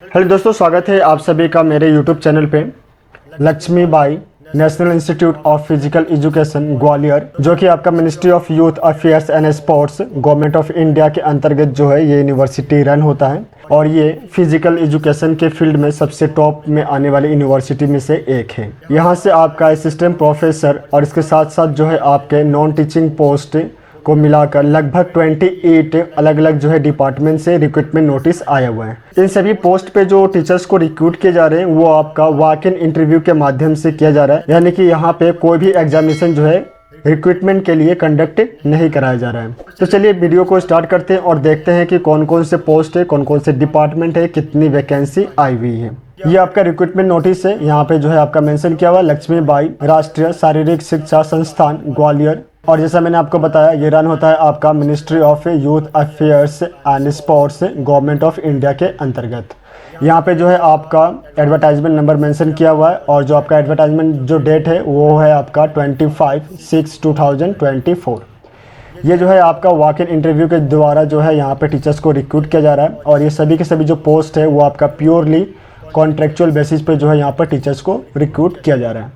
Hello दोस्तों, स्वागत है आप सभी का मेरे यूट्यूब चैनल पे। Laxmibai national institute of physical education Gwalior, जो कि आपका ministry of youth affairs and sports government of India के अंतर्गत जो है ये यूनिवर्सिटी रन होता है और ये फिजिकल एजुकेशन के फील्ड में सबसे टॉप में आने वाली यूनिवर्सिटी में से एक है। यहाँ से आपका असिस्टेंट प्रोफेसर और इसके साथ साथ जो है आपके नॉन टीचिंग पोस्ट को मिलाकर लगभग 28 अलग अलग जो है डिपार्टमेंट से रिक्रूटमेंट नोटिस आया हुआ है। इन सभी पोस्ट पे जो टीचर्स को रिक्रूट किए जा रहे हैं वो आपका वॉक इन इंटरव्यू के माध्यम से किया जा रहा है, यानी कि यहाँ पे कोई भी एग्जामिनेशन जो है रिक्रूटमेंट के लिए कंडक्ट नहीं कराया जा रहा है। तो चलिए वीडियो को स्टार्ट करते हैं और देखते हैं कि कौन कौन से पोस्ट है, कौन कौन से डिपार्टमेंट है, कितनी वैकेंसी आई हुई है। ये आपका रिक्रूटमेंट नोटिस है। यहाँ पे जो है आपका मेंशन किया हुआ लक्ष्मीबाई राष्ट्रीय शारीरिक शिक्षा संस्थान ग्वालियर, और जैसा मैंने आपको बताया ये रन होता है आपका ministry of youth affairs and sports government of India के अंतर्गत। यहाँ पे जो है आपका एडवर्टाइजमेंट नंबर मेंशन किया हुआ है और जो आपका एडवर्टाइजमेंट जो डेट है वो है आपका 25/6/2024। ये जो है आपका वॉक इन इंटरव्यू के द्वारा जो है यहाँ पे टीचर्स को रिक्रूट किया जा रहा है और ये सभी के सभी जो पोस्ट है वो आपका प्योरली कॉन्ट्रेक्चुअल बेसिस पे जो है यहाँ पर टीचर्स को रिक्रूट किया जा रहा है।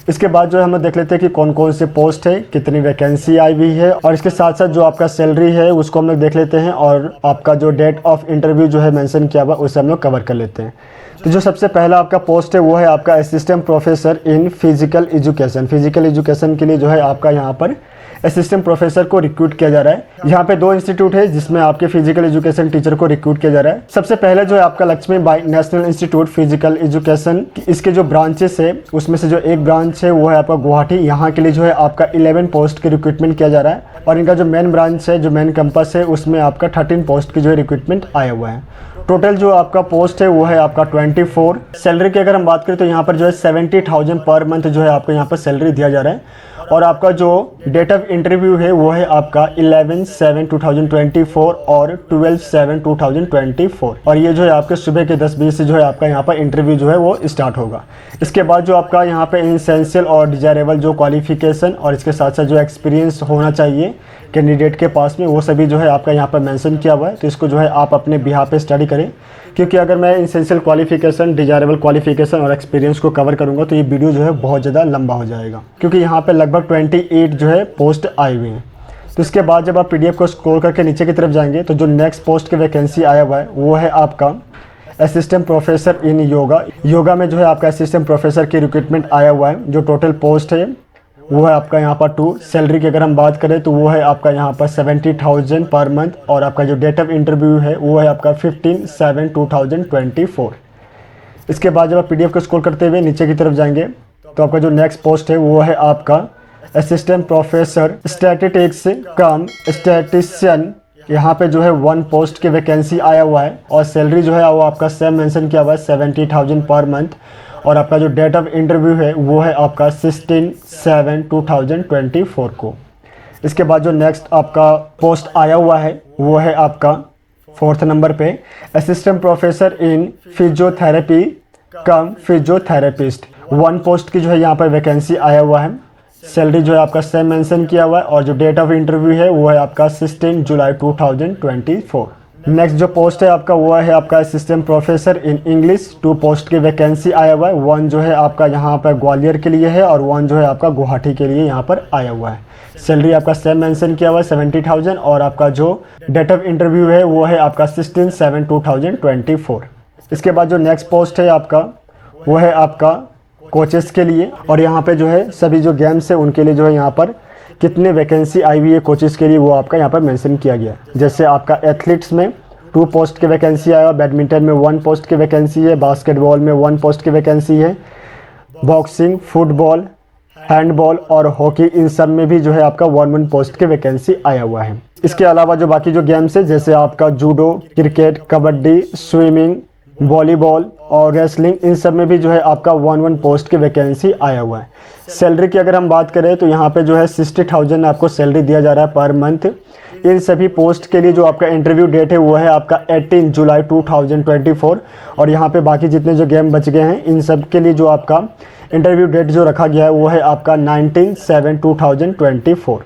इसके बाद जो है हम देख लेते हैं कि कौन कौन से पोस्ट है, कितनी वैकेंसी आई हुई है और इसके साथ साथ जो आपका सैलरी है उसको हम लोग देख लेते हैं और आपका जो डेट ऑफ इंटरव्यू जो है मेंशन किया हुआ उसे हम लोग कवर कर लेते हैं। तो जो सबसे पहला आपका पोस्ट है वो है आपका assistant professor in physical education. Physical education के लिए जो है आपका यहाँ पर असिस्टेंट प्रोफेसर को रिक्रूट किया जा रहा है। यहाँ पे 2 इंस्टीट्यूट है जिसमें आपके फिजिकल एजुकेशन टीचर को रिक्रूट किया जा रहा है। सबसे पहले जो है आपका Laxmibai national institute physical education, इसके जो ब्रांचेस है उसमें से जो एक ब्रांच है वो है आपका गुवाहाटी। यहाँ के लिए जो है आपका 11 पोस्ट की रिक्रूटमेंट किया जा रहा है और इनका जो मेन ब्रांच है, जो मेन कैंपस है, उसमें आपका 13 पोस्ट की जो है रिक्रूटमेंट आया हुआ है। टोटल जो आपका पोस्ट है वो है आपका 24। सैलरी की अगर हम बात करें तो यहाँ पर जो है 70,000 पर मंथ जो है आपको यहाँ पर सैलरी दिया जा रहा है और आपका जो डेट ऑफ इंटरव्यू है वो है आपका 11/7/2024 और 12/7/2024 और ये जो है आपके सुबह के 10 बजे से जो है आपका यहाँ पर इंटरव्यू जो है वो स्टार्ट होगा। इसके बाद जो आपका यहाँ पे एसेंशियल और डिजायरेबल जो क्वालिफिकेशन और इसके साथ साथ जो एक्सपीरियंस होना चाहिए कैंडिडेट के पास में वो सभी जो है आपका यहाँ पर मेंशन किया हुआ है। तो इसको जो है आप अपने बिहाफ पे स्टडी करें, क्योंकि अगर मैं एसेंशियल क्वालिफिकेशन, डिजायरेबल क्वालिफिकेशन और एक्सपीरियंस को कवर करूँगा तो ये वीडियो जो है बहुत ज़्यादा लंबा हो जाएगा, क्योंकि यहाँ पे लगभग 28 जो है पोस्ट आई हुई हैं। तो इसके बाद जब आप PDF को स्क्रॉल करके नीचे की तरफ जाएंगे तो जो नेक्स्ट पोस्ट की वैकेंसी आया हुआ है वो है आपका assistant professor in yoga. Yoga में जो है आपका असिस्टेंट प्रोफेसर की रिक्रूटमेंट आया हुआ है। जो टोटल पोस्ट है वो है आपका यहाँ पर 2। सैलरी की अगर हम बात करें तो वो है आपका यहाँ पर 70,000 पर मंथ और आपका जो डेट ऑफ इंटरव्यू है वो है आपका 15/7/2024। इसके बाद जब आप PDF को स्क्रॉल करते हुए नीचे की तरफ जाएंगे तो आपका जो नेक्स्ट पोस्ट है वो है आपका असिस्टेंट प्रोफेसर स्टैटिस्टिक्स कम स्टैटिस्टिशियन। यहाँ पे जो है 1 पोस्ट की वैकेंसी आया हुआ है और सैलरी जो है वो आपका सेम मेंशन किया हुआ है 70,000 पर मंथ और आपका जो डेट ऑफ इंटरव्यू है वो है आपका 16/7/2024 को। इसके बाद जो नेक्स्ट आपका पोस्ट आया हुआ है वो है आपका 4th नंबर पे assistant professor in physiotherapy come physiotherapist. 1 post की जो है यहाँ पर वैकेंसी आया हुआ है। सैलरी जो है आपका सेम मेंशन किया हुआ है और जो डेट ऑफ इंटरव्यू है वो है आपका 16 जुलाई 2024। नेक्स्ट जो पोस्ट है आपका वो है आपका assistant professor in English. 2 post की वैकेंसी आया हुआ है। 1 जो है आपका यहाँ पर ग्वालियर के लिए है और 1 जो है आपका गुवाहाटी के लिए यहाँ पर आया हुआ है। सैलरी आपका सेम मेंशन किया हुआ है 70,000 और आपका जो डेट ऑफ इंटरव्यू है वो है आपका 16/7/2024। इसके बाद जो नेक्स्ट पोस्ट है आपका वो है आपका कोचेस के लिए और यहाँ पे जो है सभी जो गेम्स है उनके लिए जो है यहाँ पर कितने वैकेंसी आई हुई है कोचेस के लिए वो आपका यहाँ पर मेंशन किया गया है। जैसे आपका एथलीट्स में 2 पोस्ट की वैकेंसी आया, बैडमिंटन में 1 पोस्ट की वैकेंसी है, बास्केटबॉल में 1 पोस्ट की वैकेंसी है, बॉक्सिंग, फुटबॉल, हैंडबॉल और हॉकी, इन सब में भी जो है आपका 1 पोस्ट की वैकेंसी आया हुआ है। इसके अलावा जो बाकी जो गेम्स है जैसे आपका judo, cricket, kabaddi, swimming, volleyball और रेसलिंग, इन सब में भी जो है आपका 1 पोस्ट की वैकेंसी आया हुआ है। सैलरी की अगर हम बात करें तो यहाँ पे जो है 60,000 आपको सैलरी दिया जा रहा है पर मंथ। इन सभी पोस्ट के लिए जो आपका इंटरव्यू डेट है वो है आपका 18 जुलाई 2024 और यहाँ पे बाकी जितने जो गेम बच गए हैं इन सब के लिए जो आपका इंटरव्यू डेट जो रखा गया है वो है आपका 19/7/2024।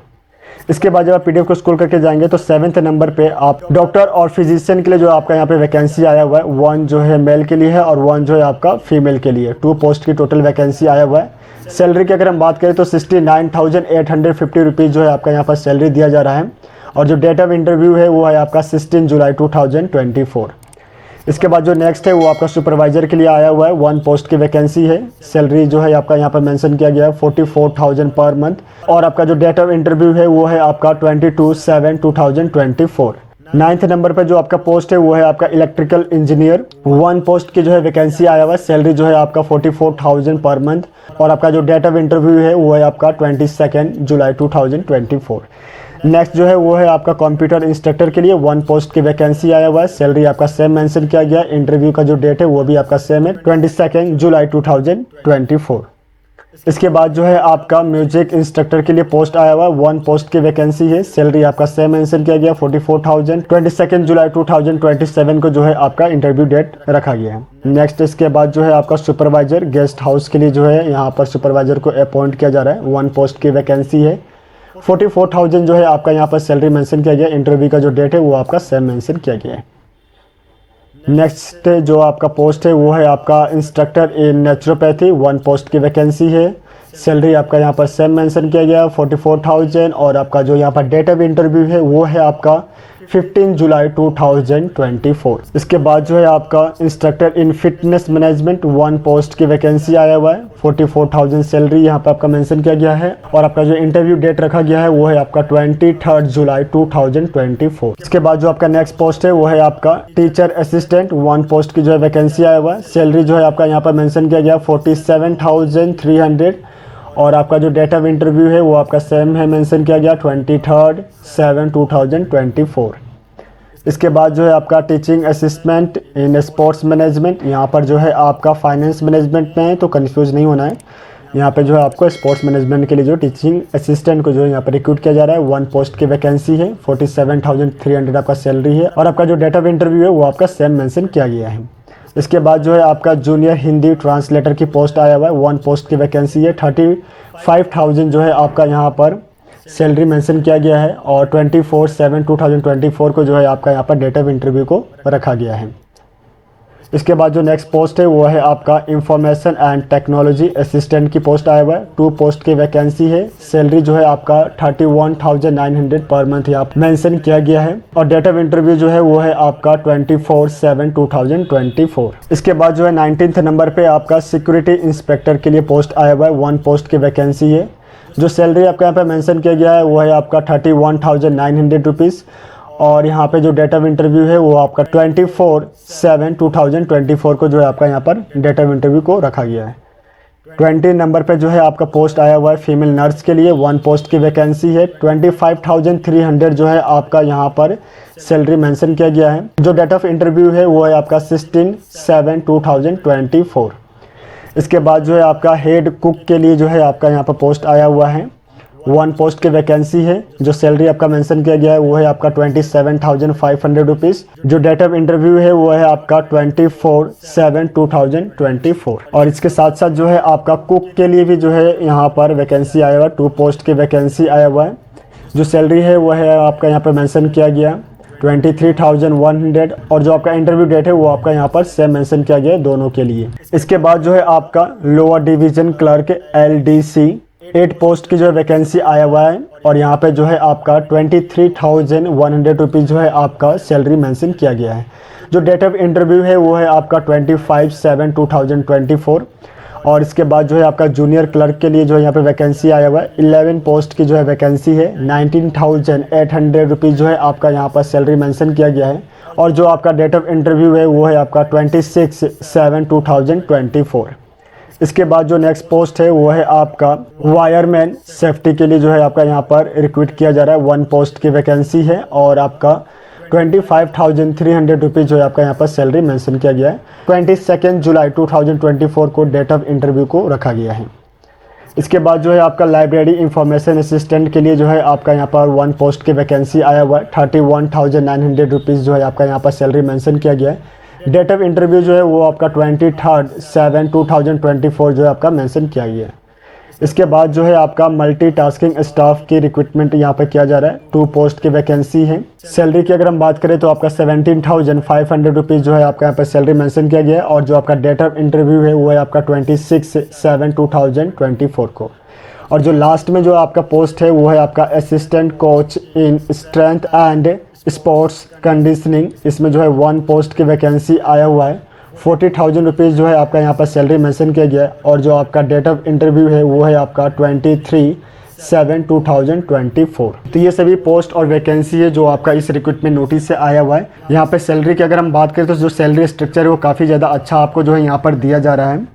इसके बाद जब आप पीडीएफ को स्क्रॉल करके जाएंगे तो 7th नंबर पे आप डॉक्टर और फिजिशियन के लिए जो आपका यहाँ पे वैकेंसी आया हुआ है, 1 जो है मेल के लिए है और 1 जो है आपका फीमेल के लिए। 2 पोस्ट की टोटल वैकेंसी आया हुआ है। सैलरी की अगर हम बात करें तो 69,850 रुपीज़ जो है आपका यहाँ पर सैलरी दिया जा रहा है। और जो डेट ऑफ इंटरव्यू है वो है आपका 16 जुलाई 2024। इसके बाद जो नेक्स्ट है वो आपका सुपरवाइजर के लिए आया हुआ है। 1 पोस्ट की वैकेंसी है। सैलरी जो है आपका यहाँ पर मेंशन किया गया है 44,000 पर मंथ। और आपका जो डेट ऑफ इंटरव्यू है वो है आपका 22/7/2024। 9th नंबर पर जो आपका पोस्ट है वो है आपका इलेक्ट्रिकल इंजीनियर। 1 पोस्ट की जो है वैकेंसी आया हुआ है। सैलरी जो है आपका 44,000 पर मंथ। और आपका जो डेट ऑफ इंटरव्यू है वो है आपका 22 जुलाई 2024। नेक्स्ट जो है वो है आपका कंप्यूटर इंस्ट्रक्टर के लिए 1 पोस्ट की वैकेंसी आया हुआ है। सैलरी आपका सेम मेंशन किया गया। इंटरव्यू का जो डेट है वो भी आपका सेम है 22 जुलाई 2024। इसके बाद जो है आपका म्यूजिक इंस्ट्रक्टर के लिए पोस्ट आया हुआ है। 1 पोस्ट की वैकेंसी है। सैलरी आपका सेम मेंशन किया गया 44,000। 22 जुलाई 2027 को जो है आपका इंटरव्यू डेट रखा गया है। नेक्स्ट इसके बाद जो है आपका सुपरवाइजर गेस्ट हाउस के लिए जो है यहाँ पर सुपरवाइजर को अपॉइंट किया जा रहा है। 1 पोस्ट की वैकेंसी है। 44,000 जो है आपका यहाँ पर सैलरी मेंशन किया गया। इंटरव्यू का जो डेट है वो आपका सेम मेंशन किया गया है। नेक्स्ट जो आपका पोस्ट है वो है आपका इंस्ट्रक्टर इन नेचुरोपैथी। 1 पोस्ट की वैकेंसी है। सैलरी आपका यहाँ पर सेम मेंशन किया गया 44,000। और आपका जो यहाँ पर डेट ऑफ इंटरव्यू है वो है आपका 15 जुलाई 2024। इसके बाद जो है आपका इंस्ट्रक्टर इन फिटनेस मैनेजमेंट 1 पोस्ट की वैकेंसी आया हुआ है। 44,000 सैलरी यहाँ पर आपका मेंशन किया गया है। और आपका जो इंटरव्यू डेट रखा गया है वो है आपका 23 जुलाई 2024। इसके बाद जो आपका नेक्स्ट पोस्ट है वो है आपका टीचर असिस्टेंट। 1 पोस्ट की जो है वैकेंसी आया हुआ है। सैलरी जो है आपका यहाँ पर मेंशन किया गया 47,300। और आपका जो डेट ऑफ इंटरव्यू है वो आपका सेम है मेंशन किया गया 23/7/2024। इसके बाद जो है आपका teaching assistant in sports management. यहाँ पर जो है आपका फाइनेंस मैनेजमेंट में है तो कंफ्यूज नहीं होना है। यहाँ पे जो है आपको स्पोर्ट्स मैनेजमेंट के लिए जो टीचिंग असिस्टेंट को जो है यहाँ पर रिक्रूट किया जा रहा है। 1 पोस्ट की वैकेंसी है। 47,300 आपका सैलरी है। और आपका जो डेट ऑफ इंटरव्यू है वो आपका सेम मेंशन किया गया है। इसके बाद जो है आपका जूनियर हिंदी ट्रांसलेटर की पोस्ट आया हुआ है। 1 पोस्ट की वैकेंसी है। 35,000 जो है आपका यहाँ पर सैलरी मेंशन किया गया है। और 24/7/2024 को जो है आपका यहाँ पर डेट ऑफ इंटरव्यू को रखा गया है। इसके बाद जो नेक्स्ट पोस्ट है वो है आपका इंफॉर्मेशन एंड टेक्नोलॉजी असिस्टेंट की पोस्ट आया हुआ है। 2 पोस्ट की वैकेंसी है। सैलरी जो है आपका 31,900 पर मंथ यहाँ मेंशन किया गया है। और डेट ऑफ इंटरव्यू जो है वो है आपका 24/7/2024। इसके बाद जो है 19th नंबर पे आपका सिक्योरिटी इंस्पेक्टर के लिए पोस्ट आया हुआ है। 1 पोस्ट की वैकेंसी है। जो सैलरी आपका यहाँ पे मेंशन किया गया है वो है आपका 31,900 रुपीज़। और यहाँ पे जो डेट ऑफ इंटरव्यू है वो आपका 24/7/2024 को जो है आपका यहाँ पर डेट ऑफ इंटरव्यू को रखा गया है। 20 नंबर पे जो है आपका पोस्ट आया हुआ है फीमेल नर्स के लिए। 1 पोस्ट की वैकेंसी है। 25,300 जो है आपका यहाँ पर सैलरी मेंशन किया गया है। जो डेट ऑफ इंटरव्यू है वो है आपका 16/7/2024। इसके बाद जो है आपका हेड कुक के लिए जो है आपका यहाँ पर पोस्ट आया हुआ है। 1 पोस्ट की वैकेंसी है। जो सैलरी आपका मेंशन किया गया है वो है आपका 27,500 रुपीज़। जो डेट ऑफ इंटरव्यू है वो है आपका 24/7/2024। और इसके साथ साथ जो है आपका कुक के लिए भी जो है यहाँ पर वैकेंसी आया हुआ है। 2 पोस्ट की वैकेंसी आया हुआ है। जो सैलरी है वो है आपका यहाँ पर मेंशन किया गया 23,100। और जो आपका इंटरव्यू डेट है वो आपका यहाँ पर सेम मेंशन किया गया है दोनों के लिए। इसके बाद जो है आपका lower division clerk LDC 8 post की जो है वैकेंसी आया हुआ है। और यहाँ पे जो है आपका 23,100 रुपीज़ जो है आपका सैलरी मेंशन किया गया है। जो डेट ऑफ इंटरव्यू है वो है आपका 25/7/2024। और इसके बाद जो है आपका जूनियर क्लर्क के लिए जो है यहाँ पे वैकेंसी आया हुआ है। 11 पोस्ट की जो है वैकेंसी है। 19,800 रुपीज़ जो है आपका यहाँ पर सैलरी मेंशन किया गया है। और जो आपका डेट ऑफ इंटरव्यू है वो है आपका 26/7/2024। इसके बाद जो नेक्स्ट पोस्ट है वो है आपका वायरमैन सेफ्टी के लिए जो है आपका यहाँ पर रिक्रूट किया जा रहा है। 1 पोस्ट की वैकेंसी है। और आपका 25,300 रुपीज़ जो है आपका यहाँ पर सैलरी मेंशन किया गया है। 22 जुलाई 2024 को डेट ऑफ इंटरव्यू को रखा गया है। इसके बाद जो है आपका लाइब्रेरी इंफॉर्मेशन असिस्टेंट के लिए जो है आपका यहाँ पर 1 पोस्ट की वैकेंसी आया हुआ है। 31,900 रुपीज़ जो है आपका यहाँ पर सैलरी मेंशन किया गया है। डेट ऑफ इंटरव्यू जो है वो आपका 23/7/2024 जो है आपका मेंशन किया गया है। इसके बाद जो है आपका मल्टीटास्किंग स्टाफ की रिक्रूटमेंट यहाँ पे किया जा रहा है। 2 पोस्ट की वैकेंसी है। सैलरी की अगर हम बात करें तो आपका 17,500 रुपीज़ जो है आपका यहाँ पे सैलरी मेंशन किया गया है और जो आपका डेट ऑफ इंटरव्यू है वो है आपका 26/7/2024 को। और जो लास्ट में जो आपका पोस्ट है वो है आपका assistant coach in strength and sports conditioning. इसमें जो है 1 पोस्ट की वैकेंसी आया हुआ है। 40,000 रुपीज़ जो है आपका यहाँ पर सैलरी मेंशन किया गया है और जो आपका डेट ऑफ इंटरव्यू है वो है आपका 23/7/2024। तो ये सभी पोस्ट और वैकेंसी है जो आपका इस रिक्रूटमेंट नोटिस से आया हुआ है। यहाँ पे सैलरी की अगर हम बात करें तो जो सैलरी स्ट्रक्चर है वो काफ़ी ज़्यादा अच्छा आपको जो है यहाँ पर दिया जा रहा है।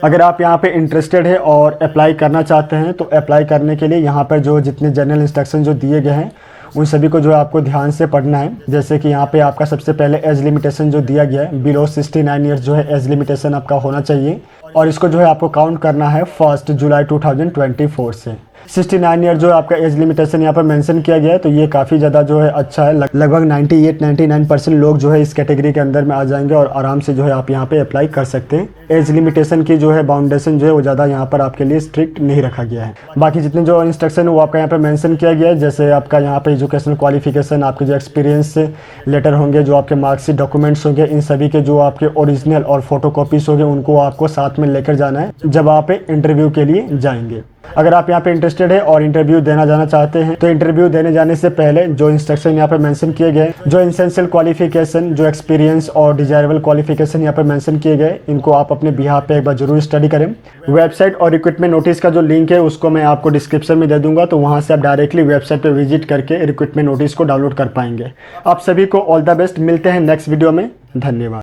अगर आप यहाँ पे इंटरेस्टेड है और अप्लाई करना चाहते हैं तो अप्लाई करने के लिए यहाँ पर जो जितने जनरल इंस्ट्रक्शन जो दिए गए हैं उन सभी को जो है आपको ध्यान से पढ़ना है। जैसे कि यहाँ पे आपका सबसे पहले एज लिमिटेशन जो दिया गया है, बिलो 69 ईयर्स जो है एज लिमिटेशन आपका होना चाहिए और इसको जो है आपको काउंट करना है 1 जुलाई 2024 से। 69 ईयर जो है आपका एज लिमिटेशन यहाँ पर मेंशन किया गया है, तो ये काफ़ी ज़्यादा जो है अच्छा है। लगभग 98-99% लोग जो है इस कैटेगरी के अंदर में आ जाएंगे और आराम से जो है आप यहाँ पे अप्लाई कर सकते हैं। एज लिमिटेशन की जो है बाउंडेशन जो है वो ज़्यादा यहाँ पर आपके लिए स्ट्रिक्ट नहीं रखा गया है। बाकी जितने जो इंस्ट्रक्शन है वो आपका यहाँ पे मेंशन किया गया है। जैसे आपका यहाँ पे एजुकेशनल क्वालिफिकेशन, आपके जो एक्सपीरियंस लेटर होंगे, जो आपके मार्कशीट डॉक्यूमेंट्स होंगे, इन सभी के जो आपके ओरिजिनल और फोटोकॉपीज होंगे उनको आपको साथ में लेकर जाना है जब आप इंटरव्यू के लिए जाएंगे। अगर आप यहाँ पे इंटरेस्टेड है और इंटरव्यू देना जाना चाहते हैं तो इंटरव्यू देने जाने से पहले जो इंस्ट्रक्शन यहाँ पे मेंशन किए गए, जो एसेंशियल क्वालिफिकेशन, जो एक्सपीरियंस और डिजायरेबल क्वालिफिकेशन यहाँ पे मेंशन किए गए, इनको आप अपने बिहाफ पे एक बार जरूर स्टडी करें। वेबसाइट और रिक्रूटमेंट नोटिस का जो लिंक है उसको मैं आपको डिस्क्रिप्शन में दे दूंगा, तो वहाँ से आप डायरेक्टली वेबसाइट पर विजिट करके रिक्रूटमेंट नोटिस को डाउनलोड कर पाएंगे। आप सभी को ऑल द बेस्ट। मिलते हैं नेक्स्ट वीडियो में। धन्यवाद।